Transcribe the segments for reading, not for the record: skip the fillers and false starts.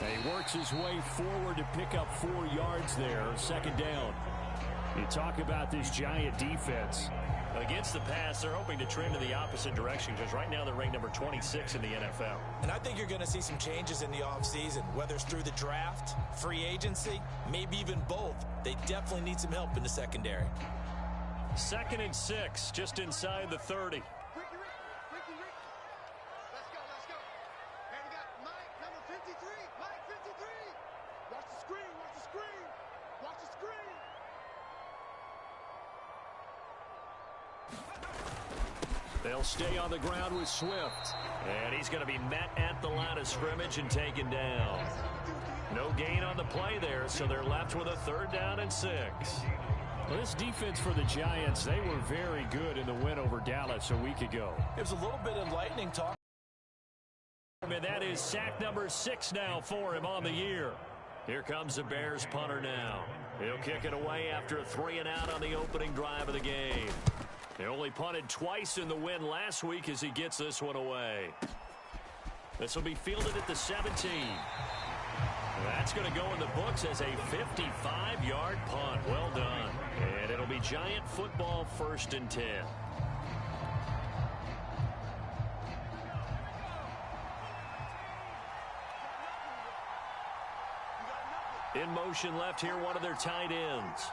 He works his way forward to pick up 4 yards there. Second down. You talk about this Giant defense. Against the pass, they're hoping to trend in the opposite direction because right now they're ranked number 26 in the NFL. And I think you're going to see some changes in the offseason, whether it's through the draft, free agency, maybe even both. They definitely need some help in the secondary. 2nd and 6, just inside the 30. Ricky, let's go. Hey, we got Mike, number 53. Mike, 53. Watch the screen. Watch the screen. They'll stay on the ground with Swift. And he's going to be met at the line of scrimmage and taken down. No gain on the play there, so they're left with a 3rd down and 6. Well, this defense for the Giants, they were very good in the win over Dallas a week ago. It was a little bit enlightening talk. And that is sack number 6 now for him on the year. Here comes the Bears punter now. He'll kick it away after a 3-and-out on the opening drive of the game. They only punted twice in the win last week as he gets this one away. This will be fielded at the 17. That's going to go in the books as a 55-yard punt. Well done. And it'll be Giant football 1st and 10. In motion left here, one of their tight ends.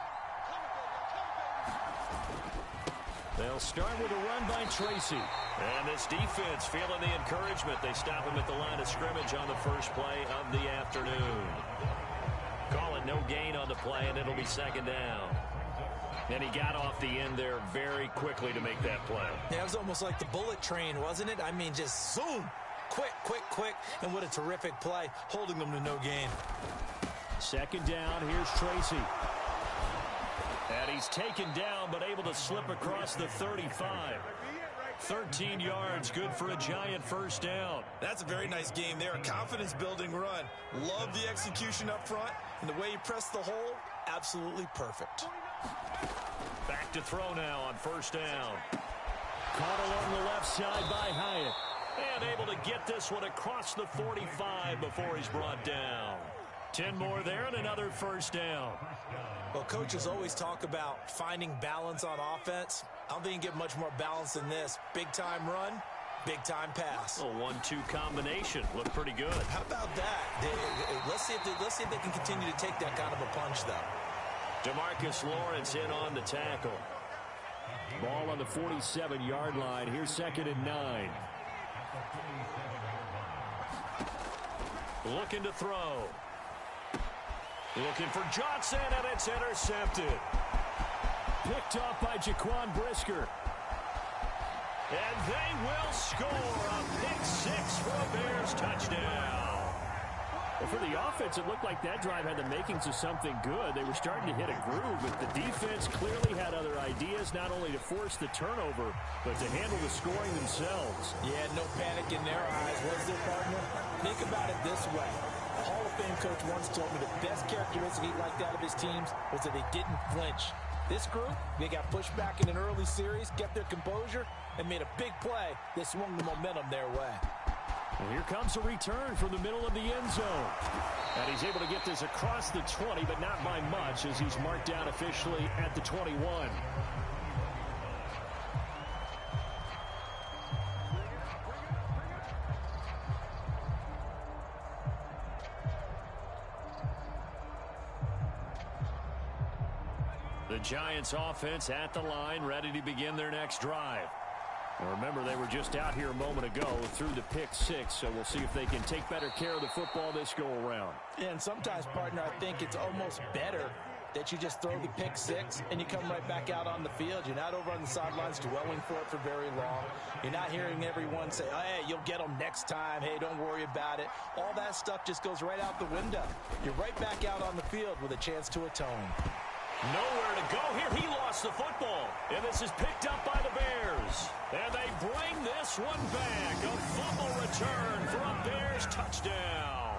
They'll start with a run by Tracy. And this defense feeling the encouragement. They stop him at the line of scrimmage on the first play of the afternoon. Call it no gain on the play, and it'll be 2nd down. And he got off the end there very quickly to make that play. Yeah, it was almost like the bullet train, wasn't it? I mean, just zoom. Quick. And what a terrific play, holding them to no gain. 2nd down, here's Tracy. And he's taken down, but able to slip across the 35. 13 yards, good for a Giant 1st down. That's a very nice game there. A confidence-building run. Love the execution up front. And the way he pressed the hole, absolutely perfect. Back to throw now on 1st down. Caught along the left side by Hyatt. And able to get this one across the 45 before he's brought down. 10 more there and another 1st down. Well, coaches always talk about finding balance on offense. I don't think you can get much more balance than this. Big-time run, big-time pass. A 1-2 combination. Looked pretty good. How about that? Let's see if they can continue to take that kind of a punch, though. DeMarcus Lawrence in on the tackle. Ball on the 47-yard line. Here's 2nd and 9. Looking to throw. Looking for Johnson, and it's intercepted. Picked off by Jaquan Brisker. And they will score a pick 6 for a Bears touchdown. Well, for the offense, it looked like that drive had the makings of something good. They were starting to hit a groove, but the defense clearly had other ideas, not only to force the turnover, but to handle the scoring themselves. Yeah, no panic in their eyes, was there, partner? Think about it this way. A Hall of Fame coach once told me the best characteristic he liked out of his teams was that they didn't flinch. This group, they got pushed back in an early series, kept their composure, and made a big play that swung the momentum their way. And here comes a return from the middle of the end zone. And he's able to get this across the 20, but not by much, as he's marked down officially at the 21. The Giants offense at the line, ready to begin their next drive. Well, remember, they were just out here a moment ago through the pick 6, so we'll see if they can take better care of the football this go-around. And sometimes, partner, I think it's almost better that you just throw the pick 6 and you come right back out on the field. You're not over on the sidelines dwelling for it for very long. You're not hearing everyone say, oh, hey, you'll get them next time. Hey, don't worry about it. All that stuff just goes right out the window. You're right back out on the field with a chance to atone. Nowhere to go here. He lost the football. And this is picked up by the Bears. And they bring this one back. A fumble return for a Bears touchdown.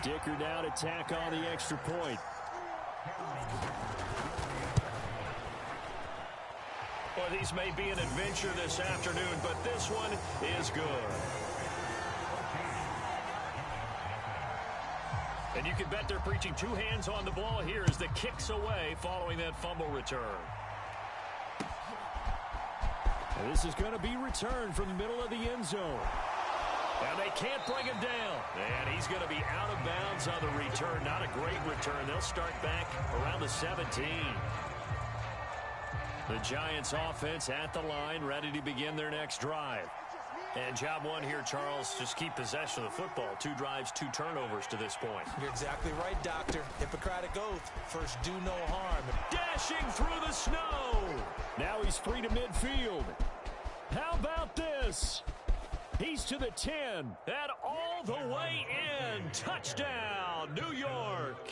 Dicker down to tack on the extra point. Well, these may be an adventure this afternoon, but this one is good. And you can bet they're preaching two hands on the ball here as the kick's away following that fumble return. And this is going to be returned from the middle of the end zone. And they can't bring him down. And he's going to be out of bounds on the return. Not a great return. They'll start back around the 17. The Giants offense at the line, ready to begin their next drive. And job one here, Charles, just keep possession of the football. 2 drives, 2 turnovers to this point. You're exactly right, Doctor. Hippocratic oath. First, do no harm. Dashing through the snow. Now he's free to midfield. How about this? He's to the 10. And all the way in. Touchdown, New York.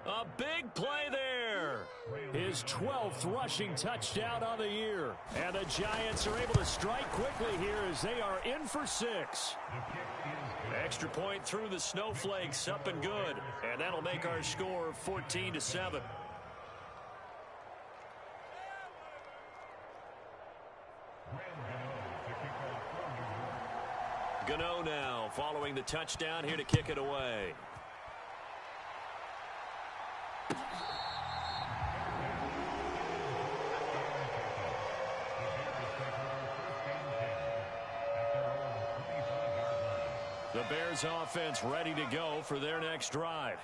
A big play there. His 12th rushing touchdown on the year. And the Giants are able to strike quickly here as they are in for 6. Extra point through the snowflakes, up and good. And that'll make our score 14-7. Gano now following the touchdown here to kick it away. The Bears offense ready to go for their next drive.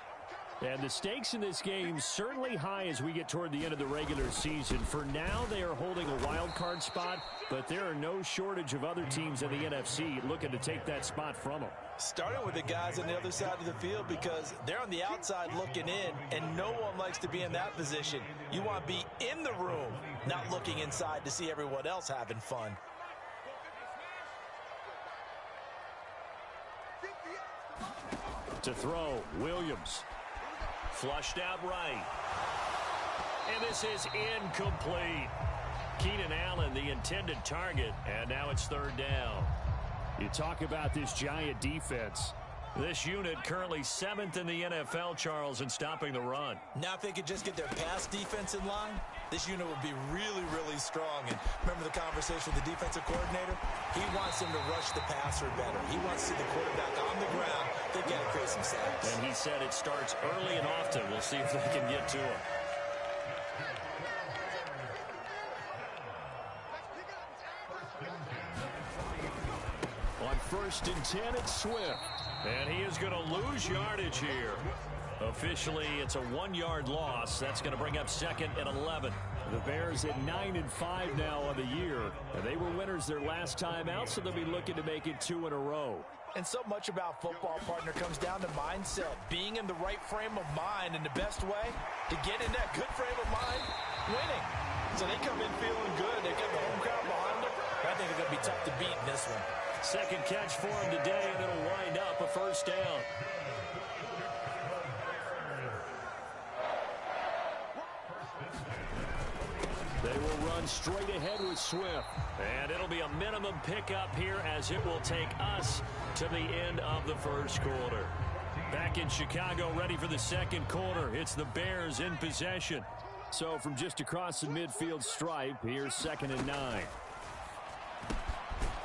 And the stakes in this game certainly high as we get toward the end of the regular season. For now, they are holding a wild card spot, but there are no shortage of other teams in the NFC looking to take that spot from them. Starting with the guys on the other side of the field because they're on the outside looking in, and no one likes to be in that position. You want to be in the room, not looking inside to see everyone else having fun. To throw, Williams. Flushed out right. And this is incomplete. Keenan Allen, the intended target, and now it's 3rd down. You talk about this Giant defense. This unit currently 7th in the NFL, Charles, in stopping the run. Now if they could just get their pass defense in line, this unit would be really, really strong. And remember the conversation with the defensive coordinator? He wants them to rush the passer better. He wants to see the quarterback on the ground. They've got to create some sacks. And he said it starts early and often. We'll see if they can get to him. On 1st and 10, it's Swift. And he is going to lose yardage here. Officially, it's a 1-yard loss. That's going to bring up 2nd and 11. The Bears at 9-5 now on the year. And they were winners their last time out, so they'll be looking to make it 2 in a row. And so much about football, partner, comes down to mindset. Being in the right frame of mind, and the best way to get in that good frame of mind, winning. So they come in feeling good. They get the home crowd behind them. I think it's going to be tough to beat in this one. Second catch for him today, and it'll wind up a 1st down. They will run straight ahead with Swift. And it'll be a minimum pickup here as it will take us to the end of the 1st quarter. Back in Chicago, ready for the 2nd quarter. It's the Bears in possession. So from just across the midfield stripe, here's 2nd and 9.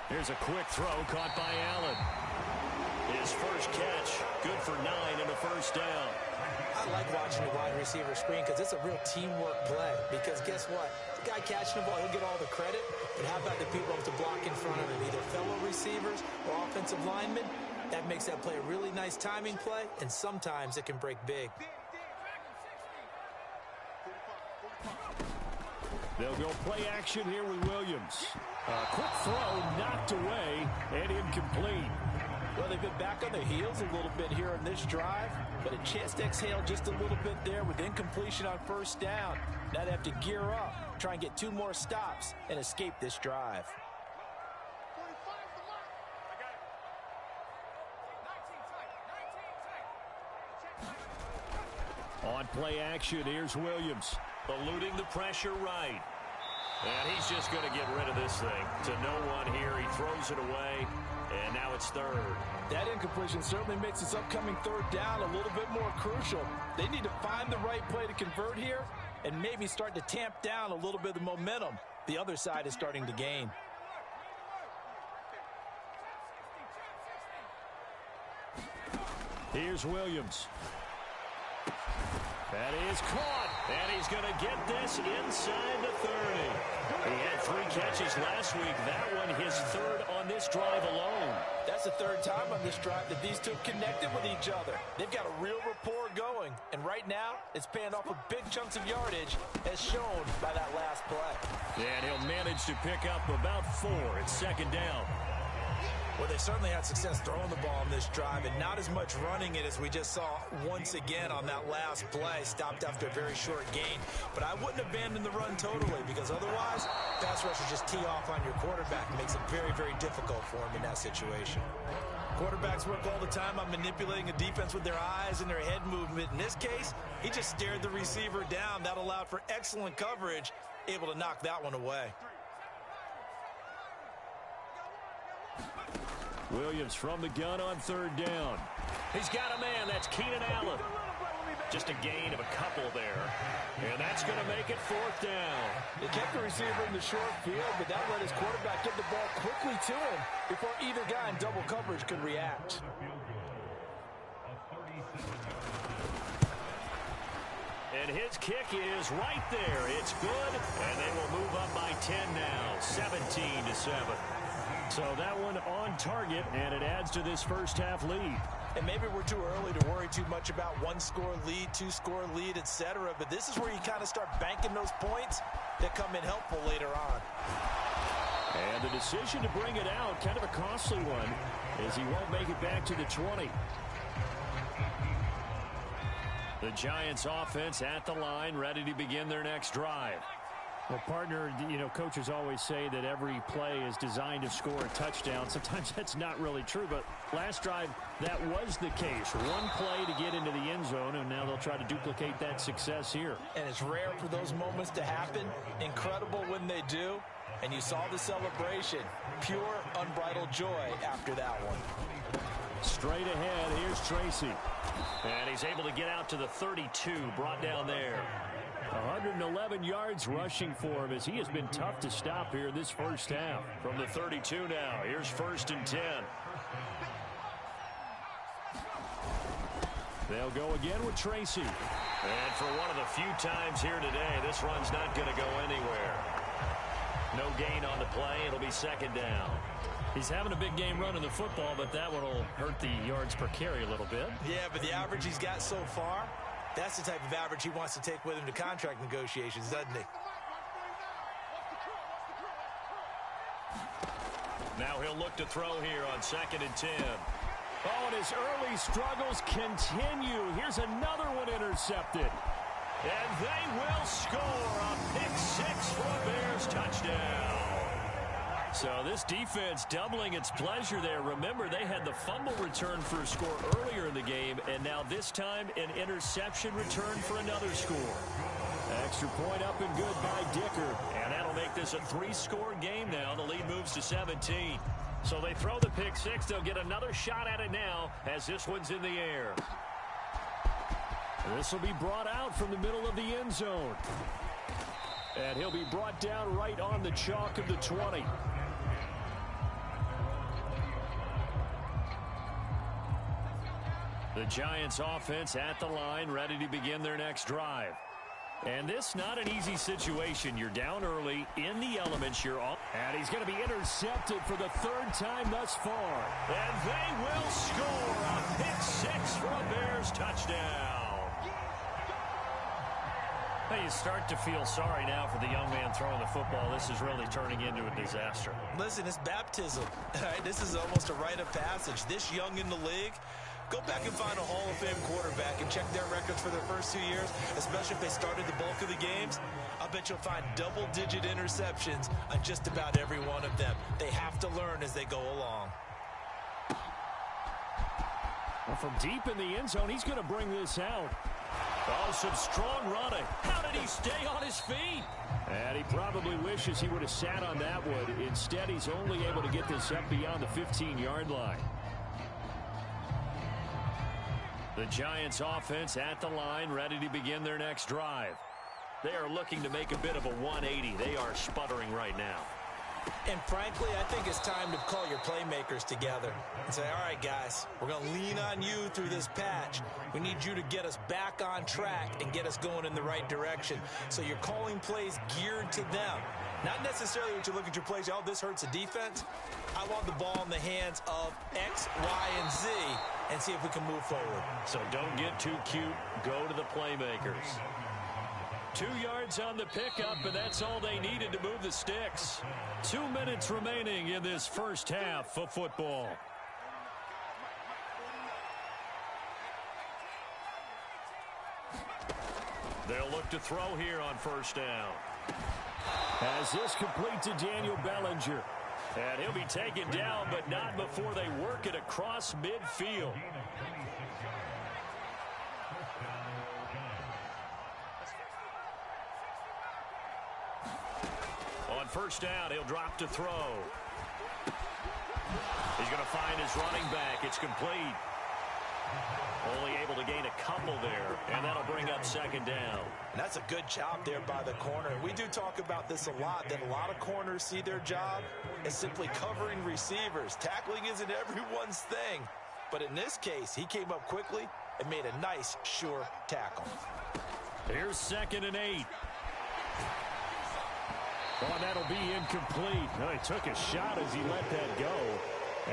Here's a quick throw caught by Allen. His first catch, good for 9 and a 1st down. I like watching the wide receiver screen because it's a real teamwork play. Because guess what? The guy catching the ball, he'll get all the credit. But how about the people who have to block in front of him, either fellow receivers or offensive linemen? That makes that play a really nice timing play, and sometimes it can break big. They'll go play action here with Williams. A quick throw knocked away and incomplete. Well, they've been back on their heels a little bit here in this drive, but a chance to exhale just a little bit there with incompletion on 1st down. Now they have to gear up, try and get 2 more stops, and escape this drive. On play action, here's Williams. Eluding the pressure right. And he's just going to get rid of this thing to no one here. He throws it away, and now it's 3rd. That incompletion certainly makes this upcoming 3rd down a little bit more crucial. They need to find the right play to convert here and maybe start to tamp down a little bit of the momentum the other side is starting to gain. Here's Williams. That is caught, and he's going to get this inside the 30. He had 3 catches last week. That one his 3rd on this drive alone. That's the 3rd time on this drive that these two connected with each other. They've got a real rapport going, and right now it's paying off with big chunks of yardage, as shown by that last play. And he'll manage to pick up about 4. It's 2nd down. Well, they certainly had success throwing the ball in this drive and not as much running it as we just saw once again on that last play. Stopped after a very short gain. But I wouldn't abandon the run totally, because otherwise, pass rushers just tee off on your quarterback. It makes it very, very difficult for him in that situation. Quarterbacks work all the time on manipulating a defense with their eyes and their head movement. In this case, he just stared the receiver down. That allowed for excellent coverage, able to knock that one away. Williams from the gun on 3rd down. He's got a man. That's Keenan Allen. Just a gain of a couple there. And that's going to make it 4th down. They kept the receiver in the short field, but that let his quarterback get the ball quickly to him before either guy in double coverage could react. And his kick is right there. It's good, and they will move up by 10 now, 17-7. So that one on target, and it adds to this first half lead. And maybe we're too early to worry too much about 1-score lead, 2-score lead, etc. But this is where you kind of start banking those points that come in helpful later on. And the decision to bring it out, kind of a costly one, as he won't make it back to the 20. The Giants offense at the line, ready to begin their next drive. Well, partner, you know, coaches always say that every play is designed to score a touchdown. Sometimes that's not really true, but last drive, that was the case. One play to get into the end zone, and now they'll try to duplicate that success here. And it's rare for those moments to happen. Incredible when they do. And you saw the celebration. Pure, unbridled joy after that one. Straight ahead, here's Tracy. And he's able to get out to the 32, brought down there. 111 yards rushing for him, as he has been tough to stop here in this first half. From the 32 now, here's 1st and 10. They'll go again with Tracy. And for one of the few times here today, this run's not going to go anywhere. No gain on the play. It'll be 2nd down. He's having a big game running the football, but that one will hurt the yards per carry a little bit. Yeah, but the average he's got so far, that's the type of average he wants to take with him to contract negotiations, doesn't he? Now he'll look to throw here on 2nd and 10. Oh, and his early struggles continue. Here's another one intercepted. And they will score a pick 6 for a Bears touchdown. So this defense doubling its pleasure there. Remember, they had the fumble return for a score earlier in the game, and now this time an interception return for another score. Extra point up and good by Dicker, and that'll make this a 3-score game now. The lead moves to 17. So they throw the pick 6. They'll get another shot at it now as this one's in the air. This will be brought out from the middle of the end zone. And he'll be brought down right on the chalk of the 20. The Giants offense at the line, ready to begin their next drive. And this not an easy situation. You're down early, in the elements, you're off. And he's going to be intercepted for the 3rd time thus far. And they will score a pick 6 for a Bears touchdown. Hey, you start to feel sorry now for the young man throwing the football. This is really turning into a disaster. Listen, it's baptism. All right, this is almost a rite of passage. This young in the league, go back and find a Hall of Fame quarterback and check their records for their first 2 years, especially if they started the bulk of the games. I bet you'll find double-digit interceptions on just about every one of them. They have to learn as they go along. Well, from deep in the end zone, he's going to bring this out. Oh, some strong running. How did he stay on his feet? And he probably wishes he would have sat on that one. Instead, he's only able to get this up beyond the 15-yard line. The Giants offense at the line, ready to begin their next drive. They are looking to make a bit of a 180. They are sputtering right now. And frankly, I think it's time to call your playmakers together and say, all right, guys, we're going to lean on you through this patch. We need you to get us back on track and get us going in the right direction. So you're calling plays geared to them. Not necessarily what you look at your plays, oh, this hurts the defense. I want the ball in the hands of X, Y, and Z and see if we can move forward. So don't get too cute. Go to the playmakers. 2 yards on the pickup, and that's all they needed to move the sticks. 2 minutes remaining in this first half of football. They'll look to throw here on first down. As this complete to Daniel Bellinger. And he'll be taken down, but not before they work it across midfield. On first down, he'll drop to throw. He's going to find his running back. It's complete. Only able to gain a couple there, and that'll bring up second down. And that's a good job there by the corner. We do talk about this a lot, that a lot of corners see their job as simply covering receivers. Tackling isn't everyone's thing. But in this case, he came up quickly and made a nice, sure tackle. Here's 2nd and 8. Oh, that'll be incomplete. No, he took a shot as he let that go.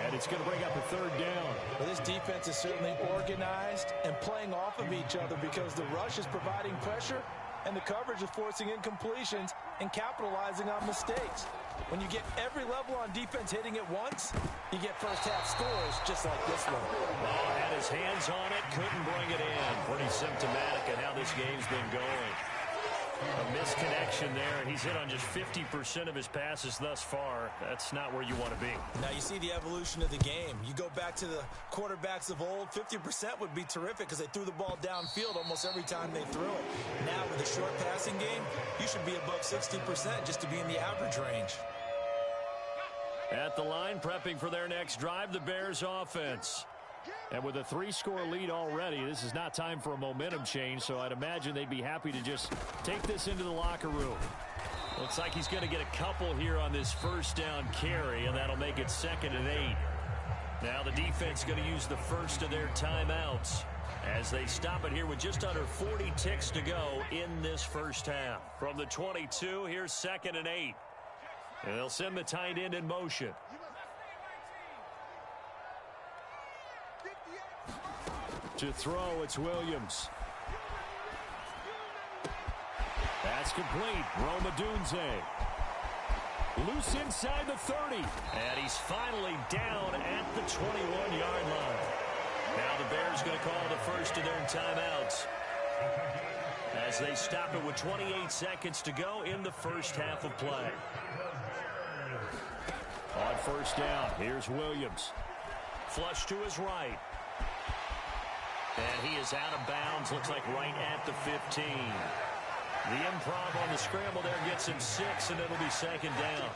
And it's going to bring up a 3rd down. Well, this defense is certainly organized and playing off of each other because the rush is providing pressure and the coverage is forcing incompletions and capitalizing on mistakes. When you get every level on defense hitting at once, you get first half scores just like this one. Oh, had his hands on it, couldn't bring it in. Pretty symptomatic of how this game's been going. A misconnection there. He's hit on just 50% of his passes thus far. That's not where you want to be. Now you see the evolution of the game. You go back to the quarterbacks of old, 50% would be terrific because they threw the ball downfield almost every time they threw it. Now with a short passing game, you should be above 60% just to be in the average range. At the line, prepping for their next drive, the Bears offense. And with a 3-score lead already, this is not time for a momentum change, so I'd imagine they'd be happy to just take this into the locker room. Looks like he's going to get a couple here on this first down carry, and that'll make it 2nd and 8. Now the defense going to use the first of their timeouts as they stop it here with just under 40 ticks to go in this first half. From the 22, here's 2nd and 8. And they'll send the tight end in motion. To throw, it's Williams. That's complete. Rome Odunze. Loose inside the 30. And he's finally down at the 21-yard line. Now the Bears going to call the first of their timeouts as they stop it with 28 seconds to go in the first half of play. On first down, here's Williams. Flush to his right. And he is out of bounds, looks like right at the 15. The improv on the scramble there gets him 6, and it'll be second down.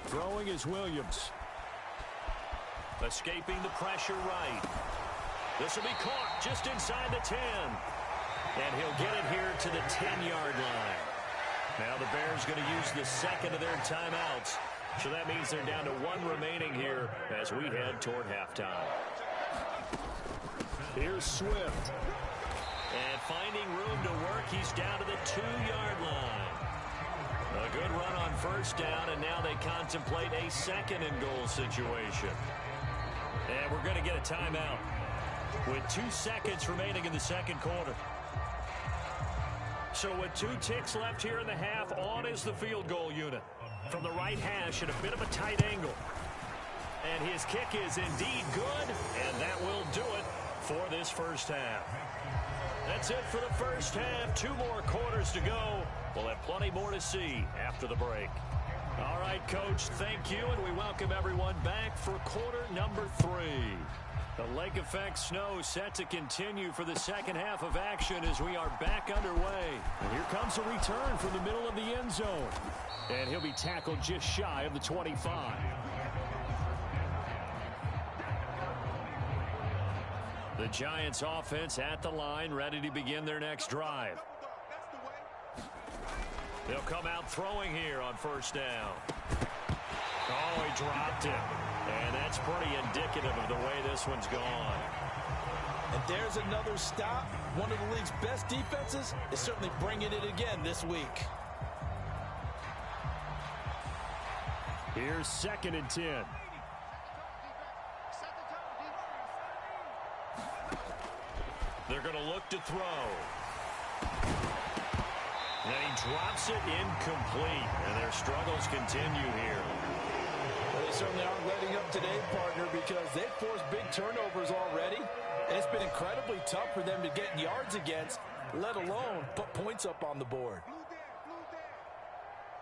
Throwing is Williams. Escaping the pressure right. This will be caught just inside the 10. And he'll get it here to the 10-yard line. Now the Bears going to use the second of their timeouts. So that means they're down to 1 remaining here as we head toward halftime. Here's Swift. And finding room to work, he's down to the 2-yard line. A good run on first down, and now they contemplate a second and goal situation. And we're going to get a timeout with 2 seconds remaining in the second quarter. So with 2 ticks left here in the half, on is the field goal unit. From the right hash at a bit of a tight angle. And his kick is indeed good, and that will do it for this first half. That's it for the first half. 2 more quarters to go. We'll have plenty more to see after the break. All right, Coach, thank you, and we welcome everyone back for quarter number 3. The lake effect snow set to continue for the second half of action as we are back underway. And here comes a return from the middle of the end zone. And he'll be tackled just shy of the 25. The Giants offense at the line, ready to begin their next drive. They'll come out throwing here on first down. Oh, he dropped it. And that's pretty indicative of the way this one's gone. And there's another stop. One of the league's best defenses is certainly bringing it again this week. Here's 2nd and 10. They're going to look to throw. And he drops it incomplete. And their struggles continue here. Well, they certainly aren't letting up today, partner, because they've forced big turnovers already. And it's been incredibly tough for them to get yards against, let alone put points up on the board.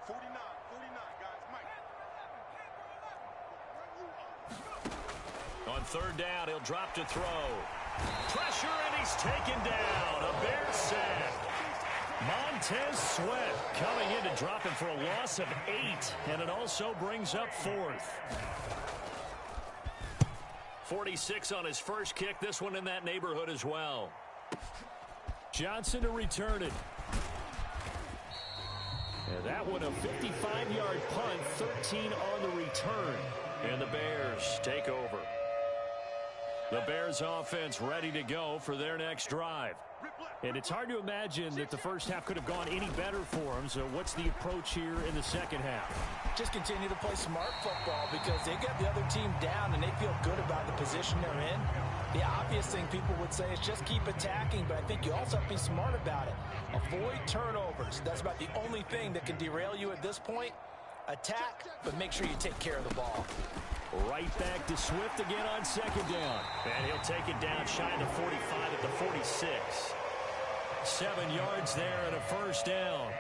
49, guys. Mike. On third down, he'll drop to throw. Pressure, and he's taken down. A Bears sack. Montez Sweat coming in to drop him for a loss of 8, and it also brings up 4th. 46 on his first kick. This one in that neighborhood as well. Johnson to return it. And that one a 55-yard punt, 13 on the return. And the Bears take over. The Bears offense ready to go for their next drive. And it's hard to imagine that the first half could have gone any better for them. So what's the approach here in the second half? Just continue to play smart football because they got the other team down and they feel good about the position they're in. The obvious thing people would say is just keep attacking, but I think you also have to be smart about it. Avoid turnovers. That's about the only thing that can derail you at this point. Attack, but make sure you take care of the ball. Right back to Swift again on 2nd down. And he'll take it down shy of the 45 at the 46. 7 yards there and a first down.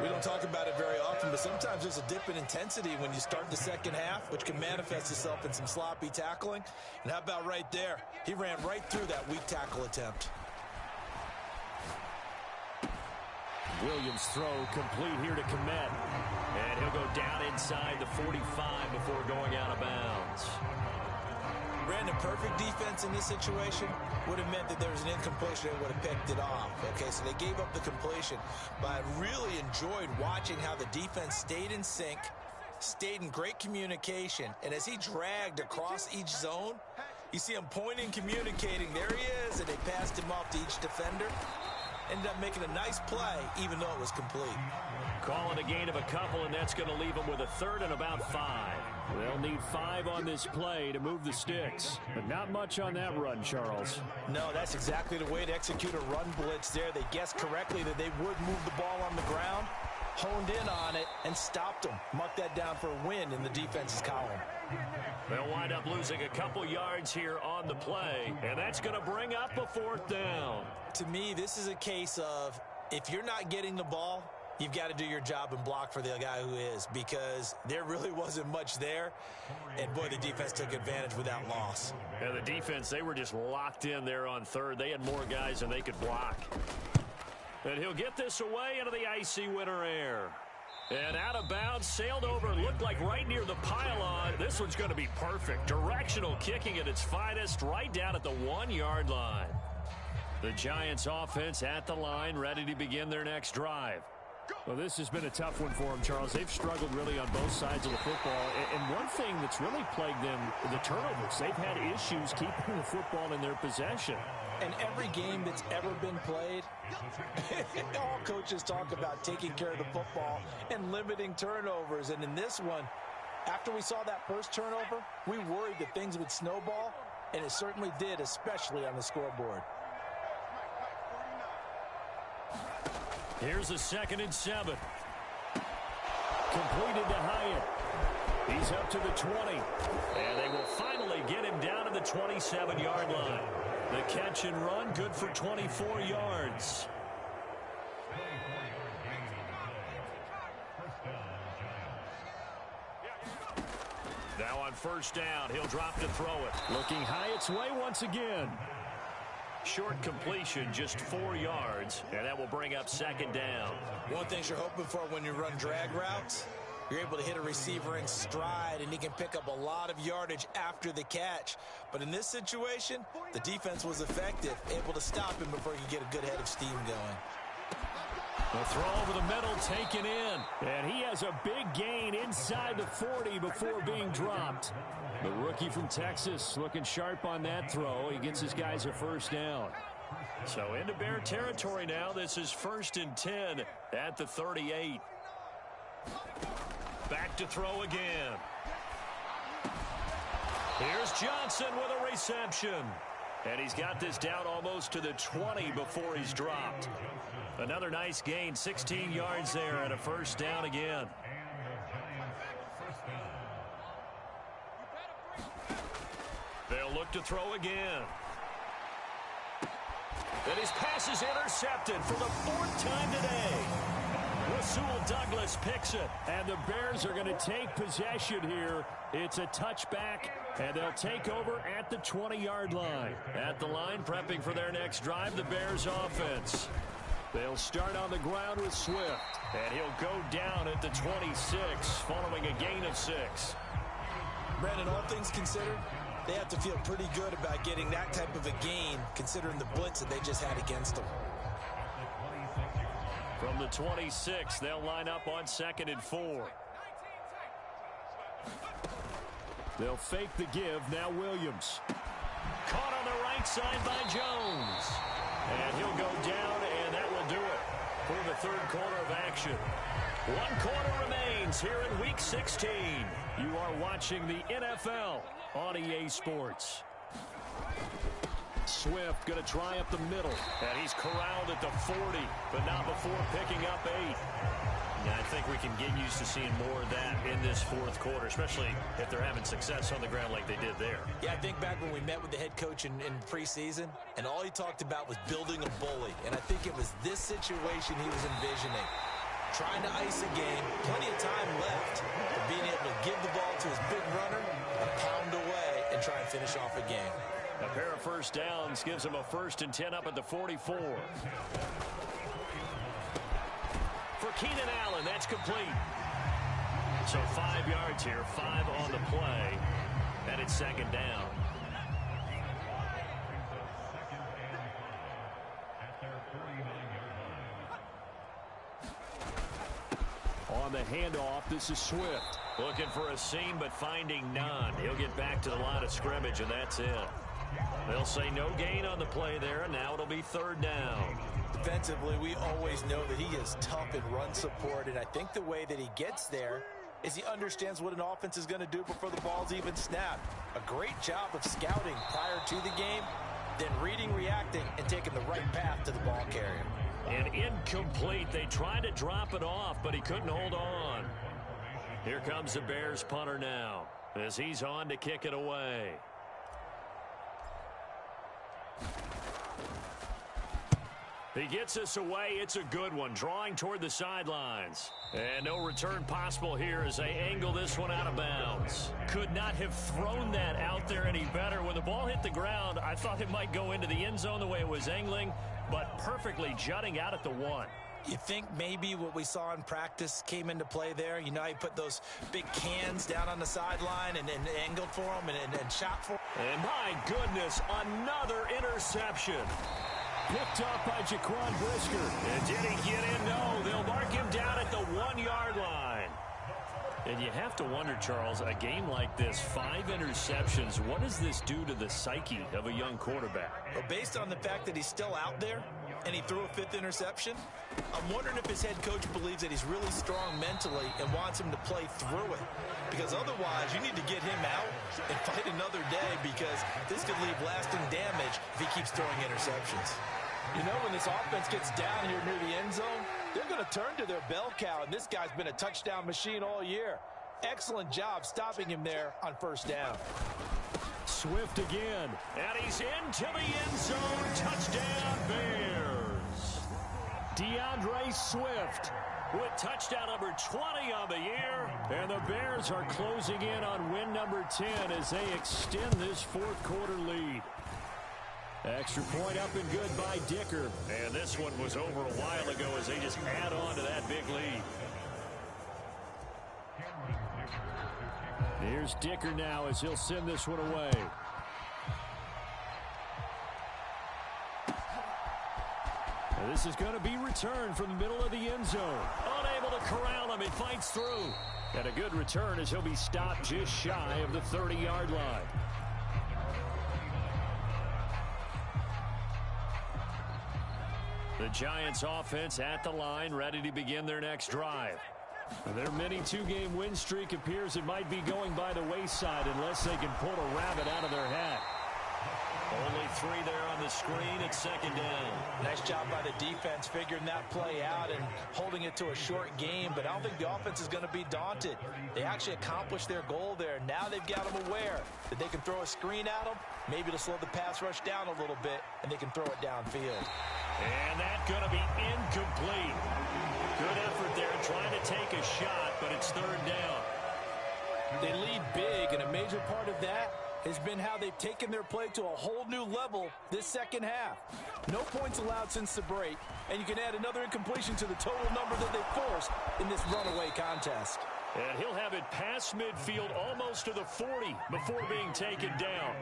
We don't talk about it very often, but sometimes there's a dip in intensity when you start the second half, which can manifest itself in some sloppy tackling. And how about right there? He ran right through that weak tackle attempt. Williams' throw complete here to Kmet. And he'll go down inside the 45 before going out of bounds. Brandon, perfect defense in this situation would have meant that there was an incompletion. They would have picked it off. Okay, so they gave up the completion. But I really enjoyed watching how the defense stayed in sync, stayed in great communication. And as he dragged across each zone, you see him pointing, communicating. There he is, and they passed him off to each defender. Ended up making a nice play, even though it was complete. Calling a gain of a couple, and that's going to leave them with a 3rd and about 5. They'll need 5 on this play to move the sticks. But not much on that run, Charles. No, that's exactly the way to execute a run blitz there. They guessed correctly that they would move the ball on the ground, honed in on it, and stopped them. Mark that down for a win in the defense's column. They'll wind up losing a couple yards here on the play, and that's going to bring up a 4th down. To me, this is a case of if you're not getting the ball, you've got to do your job and block for the guy who is, because there really wasn't much there. And, boy, the defense took advantage without loss. And the defense, they were just locked in there on 3rd. They had more guys than they could block. And he'll get this away into the icy winter air. And out of bounds, sailed over, looked like right near the pylon. This one's going to be perfect. Directional kicking at its finest, right down at the 1-yard line. The Giants offense at the line, ready to begin their next drive. Well, this has been a tough one for them, Charles. They've struggled really on both sides of the football. And one thing that's really plagued them, the turnovers. They've had issues keeping the football in their possession. And every game that's ever been played, all coaches talk about taking care of the football and limiting turnovers. And in this one, after we saw that first turnover, we worried that things would snowball, and it certainly did, especially on the scoreboard. Here's a 2nd and 7. Completed to Hyatt. He's up to the 20. And they will finally get him down to the 27-yard line. The catch and run, good for 24 yards. Now on first down, he'll drop to throw it. Looking high its way once again. Short completion, just 4 yards, and that will bring up second down. One thing you're hoping for when you run drag routes, you're able to hit a receiver in stride, and he can pick up a lot of yardage after the catch. But in this situation, the defense was effective, able to stop him before he could get a good head of steam going. The throw over the middle taken in. And he has a big gain inside the 40 before being dropped. The rookie from Texas looking sharp on that throw. He gets his guys a first down. So into Bear territory now. This is 1st and 10 at the 38. Back to throw again. Here's Johnson with a reception. And he's got this down almost to the 20 before he's dropped. Another nice gain, 16 yards there, and a first down again. They'll look to throw again. And his pass is intercepted for the 4th time today. Rasul Douglas picks it. And the Bears are going to take possession here. It's a touchback, and they'll take over at the 20-yard line. At the line, prepping for their next drive, the Bears offense. They'll start on the ground with Swift. And he'll go down at the 26, following a gain of 6. Brandon, all things considered, they have to feel pretty good about getting that type of a gain, considering the blitz that they just had against them. From the 26, they'll line up on 2nd and 4. They'll fake the give. Now Williams. Caught on the right side by Jones. And he'll go down, and that will do it for the 3rd quarter of action. 1 quarter remains here in Week 16. You are watching the NFL on EA Sports. Swift going to try up the middle. And he's corralled at the 40, but not before picking up 8. Yeah, I think we can get used to seeing more of that in this 4th quarter, especially if they're having success on the ground like they did there. Yeah, I think back when we met with the head coach in preseason, and all he talked about was building a bully. And I think it was this situation he was envisioning. Trying to ice a game, plenty of time left, but being able to give the ball to his big runner, and pound away, and try and finish off a game. A pair of first downs gives him a 1st and 10 up at the 44. For Keenan Allen, that's complete. So 5 yards here, 5 on the play, and it's 2nd down. On the handoff, this is Swift. Looking for a seam, but finding none. He'll get back to the line of scrimmage, and that's it. They'll say no gain on the play there, and now it'll be 3rd down. Defensively, we always know that he is tough in run support, and I think the way that he gets there is he understands what an offense is going to do before the ball's even snapped. A great job of scouting prior to the game, then reading, reacting, and taking the right path to the ball carrier. And incomplete. They tried to drop it off, but he couldn't hold on. Here comes the Bears punter now, as he's on to kick it away. He gets us away. It's a good one, drawing toward the sidelines. And no return possible here as they angle this one out of bounds. Could not have thrown that out there any better. When the ball hit the ground, I thought it might go into the end zone the way it was angling, but perfectly jutting out at the 1. You think maybe what we saw in practice came into play there? You know, he put those big cans down on the sideline and angled for him and shot for him. And my goodness, another interception. Picked off by Jaquan Brisker. And did he get in? No, they'll mark him down at the 1-yard line. And you have to wonder, Charles, a game like this, 5 interceptions, what does this do to the psyche of a young quarterback? Well, based on the fact that he's still out there and he threw a 5th interception, I'm wondering if his head coach believes that he's really strong mentally and wants him to play through it. Because otherwise, you need to get him out and fight another day, because this could leave lasting damage if he keeps throwing interceptions. You know, when this offense gets down here near the end zone, they're going to turn to their bell cow, and this guy's been a touchdown machine all year. Excellent job stopping him there on 1st down. Swift again. And he's into the end zone. Touchdown, Bears. DeAndre Swift with touchdown number 20 on the year. And the Bears are closing in on win number 10 as they extend this fourth quarter lead. Extra point up and good by Dicker. And this one was over a while ago as they just add on to that big lead. Here's Dicker now as he'll send this one away. And this is going to be returned from the middle of the end zone. Unable to corral him. He fights through. And a good return as he'll be stopped just shy of the 30-yard line. The Giants offense at the line, ready to begin their next drive. Their mini two-game win streak appears it might be going by the wayside unless they can pull a rabbit out of their hat. Only 3 there on the screen at second down. Nice job by the defense figuring that play out and holding it to a short game, but I don't think the offense is going to be daunted. They actually accomplished their goal there. Now they've got them aware that they can throw a screen at them, maybe to slow the pass rush down a little bit, and they can throw it downfield. And that's going to be incomplete. Good effort there trying to take a shot, but it's third down. They lead big, and a major part of that has been how they've taken their play to a whole new level this second half. No points allowed since the break, and you can add another incompletion to the total number that they forced in this runaway contest. And he'll have it past midfield almost to the 40 before being taken down.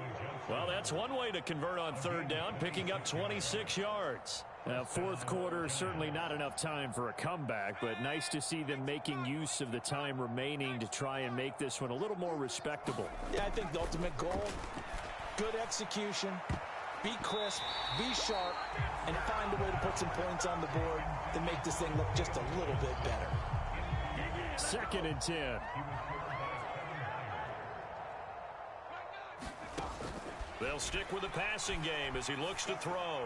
Well, that's one way to convert on third down, picking up 26 yards. Now, fourth quarter, certainly not enough time for a comeback, but nice to see them making use of the time remaining to try and make this one a little more respectable. Yeah, I think the ultimate goal, good execution, be crisp, be sharp, and find a way to put some points on the board to make this thing look just a little bit better. 2nd and 10. They'll stick with the passing game as he looks to throw.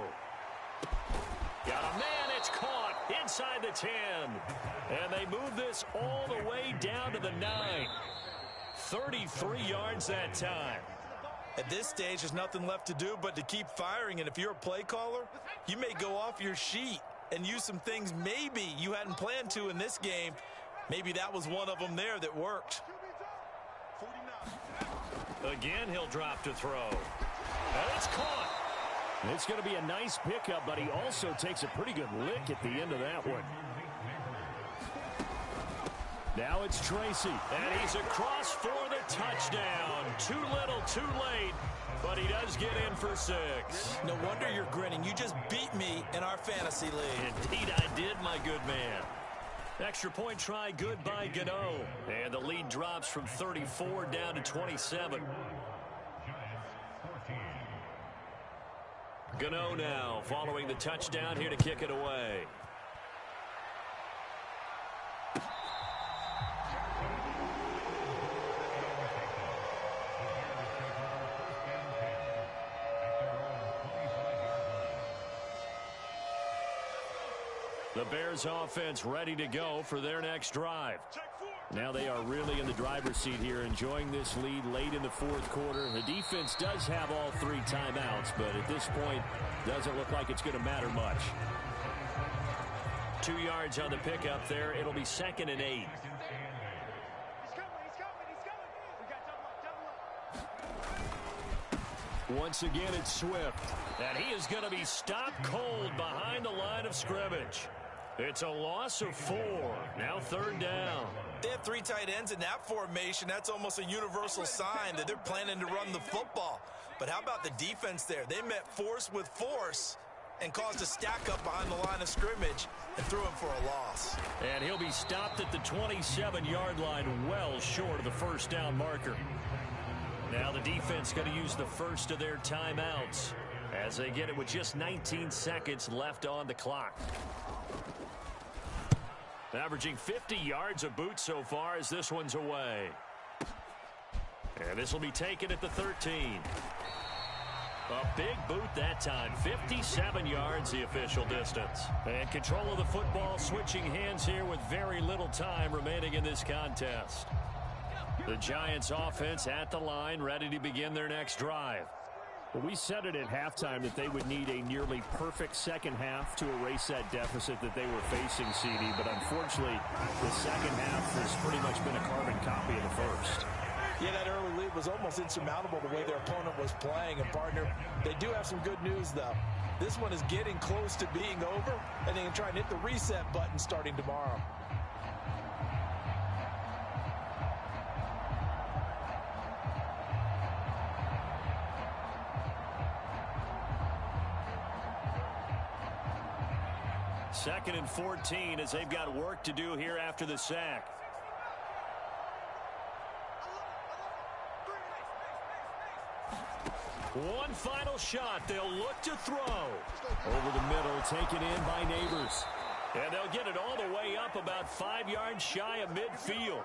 Got a man, it's caught inside the 10. And they move this all the way down to the 9. 33 yards that time. At this stage, there's nothing left to do but to keep firing. And if you're a play caller, you may go off your sheet and use some things maybe you hadn't planned to in this game. Maybe that was one of them there that worked. Again, he'll drop to throw. And it's caught. It's going to be a nice pickup, but he also takes a pretty good lick at the end of that one. Now it's Tracy. And he's across for the touchdown. Too little, too late. But he does get in for 6. No wonder you're grinning. You just beat me in our fantasy league. Indeed I did, my good man. Extra point try, good by Gano. And the lead drops from 34 down to 27. Gano now following the touchdown here to kick it away. The Bears offense ready to go for their next drive. Now they are really in the driver's seat here, enjoying this lead late in the fourth quarter. The defense does have all 3 timeouts, but at this point, doesn't look like it's going to matter much. 2 yards on the pickup there. It'll be 2nd and 8. Once again, it's Swift. And he is going to be stopped cold behind the line of scrimmage. It's a loss of 4. Now third down. They have 3 tight ends in that formation. That's almost a universal sign that they're planning to run the football. But how about the defense there? They met force with force and caused a stack up behind the line of scrimmage and threw him for a loss. And he'll be stopped at the 27-yard line, well short of the first down marker. Now the defense going to use the first of their timeouts as they get it with just 19 seconds left on the clock. Averaging 50 yards a boot so far as this one's away. And this will be taken at the 13. A big boot that time. 57 yards the official distance. And control of the football switching hands here with very little time remaining in this contest. The Giants offense at the line ready to begin their next drive. Well, we said it at halftime that they would need a nearly perfect second half to erase that deficit that they were facing, CD. But unfortunately, the second half has pretty much been a carbon copy of the first. Yeah, that early lead was almost insurmountable the way their opponent was playing. And, partner, they do have some good news, though. This one is getting close to being over, and they can try and hit the reset button starting tomorrow. Second and 14 as they've got work to do here after the sack. One final shot. They'll look to throw. Over the middle, taken in by Neighbors. And they'll get it all the way up about 5 yards shy of midfield.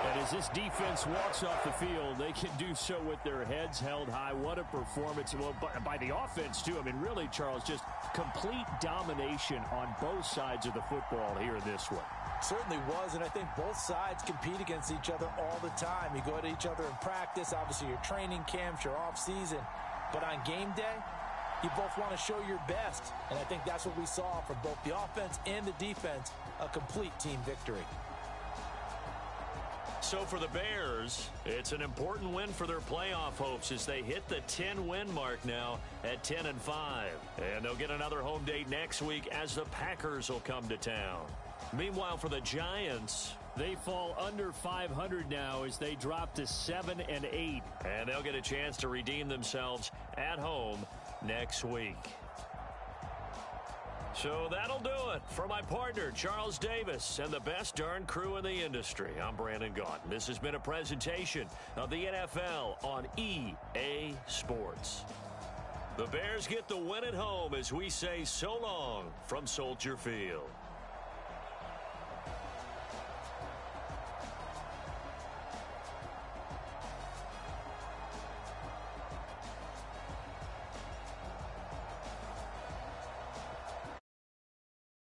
And as this defense walks off the field, they can do so with their heads held high. What a performance. Well, by the offense, too. I mean, really, Charles, just complete domination on both sides of the football here in this one. Certainly was, and I think both sides compete against each other all the time. You go at each other in practice, obviously your training camps, your off-season. But on game day, you both want to show your best. And I think that's what we saw from both the offense and the defense, a complete team victory. So for the Bears, it's an important win for their playoff hopes as they hit the 10-win mark now at 10-5. And they'll get another home date next week as the Packers will come to town. Meanwhile, for the Giants, they fall under 500 now as they drop to 7-8. And they'll get a chance to redeem themselves at home next week. So that'll do it for my partner, Charles Davis, and the best darn crew in the industry. I'm Brandon Gaudin. This has been a presentation of the NFL on EA Sports. The Bears get the win at home as we say so long from Soldier Field.